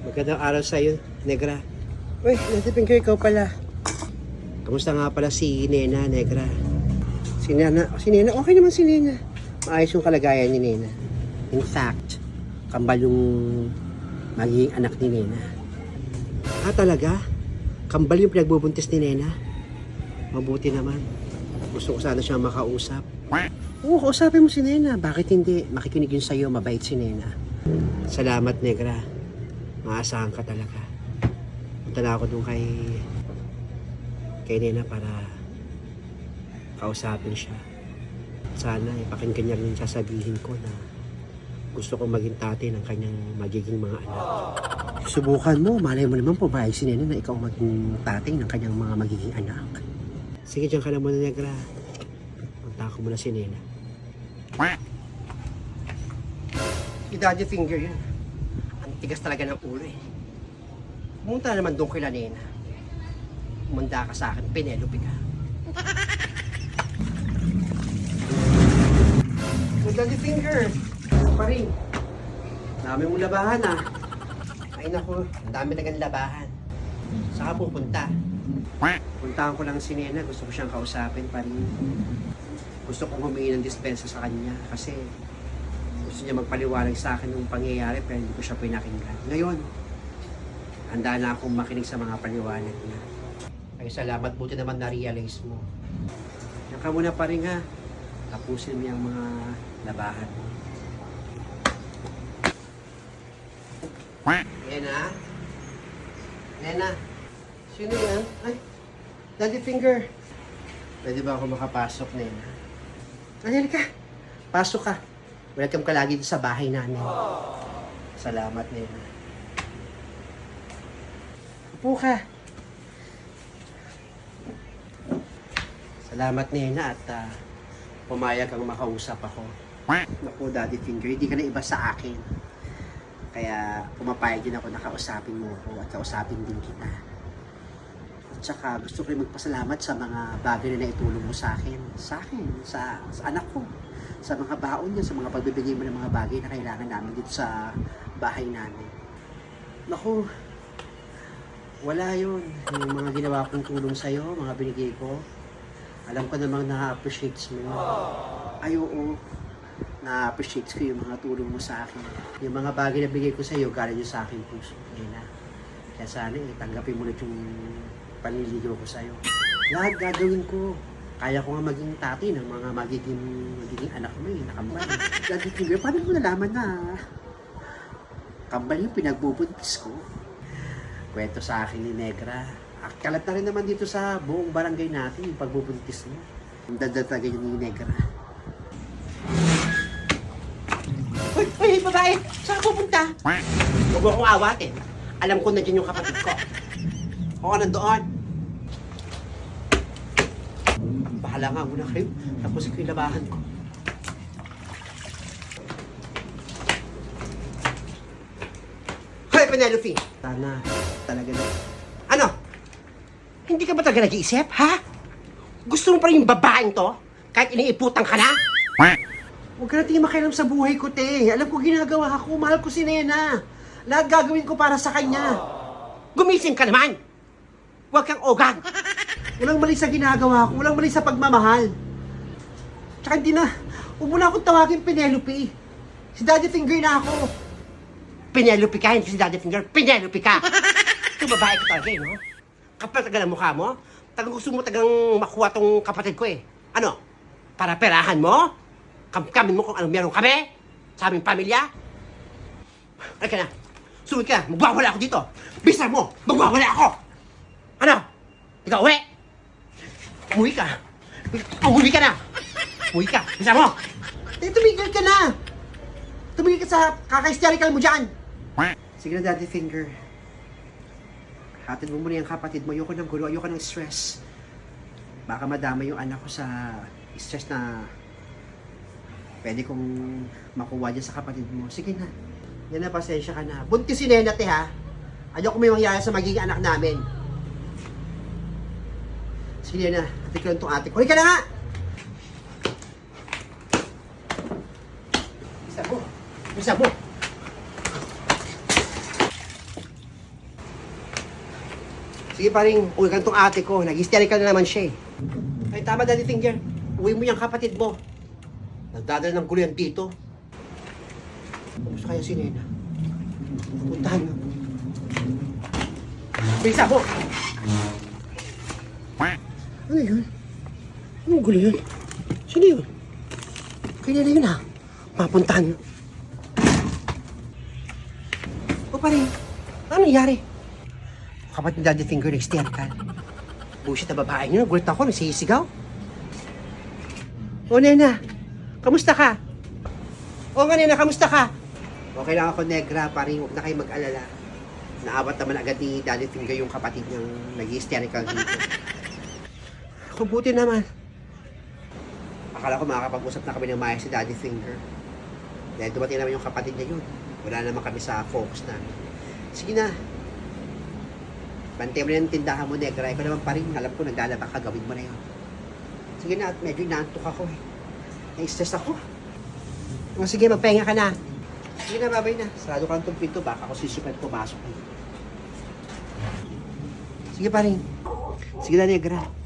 Magandang araw sa iyo, Negra. Uy, natipin ko ikaw pala. Kamusta nga pala si Nena, Negra? Si Nena, okay naman si Nena. Maayos yung kalagayan ni Nena. In fact, kambal yung magiging anak ni Nena. Ah, talaga? Kambal yung pinagbubuntis ni Nena? Mabuti naman. Gusto ko sana siyang makausap. Oo, kausapin mo si Nena. Bakit hindi? Makikinig yun sa'yo, mabait si Nena. Salamat, Negra. Maasahan ka talaga. Punta na ako dun kay Nena para kausapin siya. Sana ipakinggan niya rin sasabihin ko na gusto kong maging tatay ng kanyang magiging mga anak. Subukan mo, malay mo naman pumayag si Nena na ikaw maging tatay ng kanyang mga magiging anak. Sige, dyan ka na muna, Negra. Punta ko muna si Nena. Si Daddy Finger yun. Ang tigas talaga ng ulo eh. Pumunta naman doon kay Nena. Umanda ka sa akin, Penelope ka. Si Daddy Finger, ano pa rin? Dami mong labahan ah. Ay naku, ang dami talagang labahan. Saka pupunta. Puntahan ko lang si Nena, gusto ko siyang kausapin pa rin. Gusto kong humingi ng dispensa sa kanya kasi gusto niya magpaliwanag sa akin yung pangyayari pero hindi ko siya pinakinggan. Ngayon, handa na akong makinig sa mga paliwanag niya. Ay salamat, buti naman na-realize mo. Yan ka muna pa rin ha. Tapusin mo yung mga labahan mo. Nena? Nena? Sino yan? Ay, Daddy Finger. Pwede ba ako makapasok, Nena? Ano ka? Pasok ka. Welcome ka lagi sa bahay namin. Salamat, Nena. Upo ka. Salamat, Nena, at pumayag kang makausap ako. Naku, Daddy Finger, hindi ka na iba sa akin. Kaya pumapayag din ako na kausapin mo ako at kausapin din kita. At saka gusto ko rin magpasalamat sa mga bagay na naitulong mo sa akin, sa anak ko, sa mga baon niya, sa mga pagbibigay mo ng mga bagay na kailangan namin dito sa bahay namin. Naku, wala yun. Yung mga ginawa kong tulong sa'yo, mga binigay ko, alam ko namang na-appreciate mo yun. Ay, oo. Na-appreciate ko yung mga tulong mo sa akin. Yung mga bagay na bigay ko sa'yo, galing yun sa aking puso. Nena. Kaya sana tanggapin mo ulit yung panliligaw ko sa'yo. Lahat gagawin ko. Kaya ko nga maging tatay ng mga magiging anak mo nakambal. Daddy Finger, paano mo nalaman na kambal yung pinagbubuntis ko? Kwento sa akin ni Negra. Kalat na rin naman dito sa buong barangay natin yung pagbubuntis mo. Ang dadatagan yun ni Negra. Uy, babae! Saan ka pupunta? Huwag mo akong awatin. Alam ko na dyan yung kapatid ko. Oo, nandoon. Bahala nga muna kayo. Tapos ko yung labahan ko. Hoy, Penelope! Sana, talaga na. Ano? Hindi ka ba talaga nag-iisip, ha? Gusto mo pa rin yung babaeng to? Kahit iniiputan ka na? Huwag ka natin makialam sa buhay ko, te. Alam ko ginagawa ko. Mahal ko si Nena. Lahat gagawin ko para sa kanya. Gumising ka naman! Huwag kang ogag! Walang mali sa ginagawa ko. Walang mali sa pagmamahal. Tsaka hindi na. Huwag mo na akong tawagin Penelope. Si Daddy Finger na ako. Penelope ka, hindi si Daddy Finger. Penelope ka! Ito babae ka talaga, no? Kapag tagal ang mukha mo, tagang gusto mo tagang makuha tong kapatid ko eh. Ano? Para perahan mo? Kamkamin mo kung anong meron kami? Sa aming pamilya? Ay ka na. Sumunod ka. Magwawala ako dito. Bisa mo. Magwawala ako. Ano? Ikaw, uwi. Umuwi ka. Umuwi ka na. Umuwi ka. Bisa mo. Tumigil ka na. Tumigil ka sa kaka-hysterical mo dyan. Sige na, Daddy Finger. Hatid mo muna yung kapatid mo. Ayoko ng gulo. Ayoko ng stress. Baka madama yung anak ko sa stress na pwede kong makuha dyan sa kapatid mo. Sige na. Yan na, pasensya ka na. Buntis si Nena, te, ha? Ayaw ko may mangyayari sa magiging anak namin. Sige na. Ate ko lang itong ate ko. Huli ka na nga! Bisa mo. Bisa mo. Sige pa rin, uwi ka tong ate ko. Nag-hysterical na naman siya eh. Ay, tama, Daddy Finger. Uwi mo yung kapatid mo. Nagdadala ng gulo yan dito. Gusto kaya si Nena? Puntahan mo. Bisa mo! Ano yun? Anong gulo yun? Sino yun? Kaya na yun ha. Mapuntahan mo. O pa rin, ano nangyari? Kapatid ni Daddy Finger hysterical. Bullshit na babae niyo, gulit ako, nagsisigaw. O Nena, kamusta ka? O nga Nena, kamusta ka? Okay lang ako, Negra, paring huwag na kayo mag-alala. Naabot naman agad ni Daddy Finger yung kapatid niyang nag-hysterical dito. Ako buti naman. Akala ko makakapag-usap na kami ng maayos si Daddy Finger. Dahil dumating naman yung kapatid niya yun. Wala naman kami sa focus namin. Sige na. Bantay mo na yung tindahan mo, Negra. Ikaw naman pa rin. Alam ko, naglalaba ka. Gawin mo na yun. Sige na, at medyo inaantok ako eh. Na-stress ako. O sige, magpahinga ka na. Sige na, babay na. Sarado ka itong pinto. Baka ako sisukat pumasok. Sige pa rin. Sige na, Negra.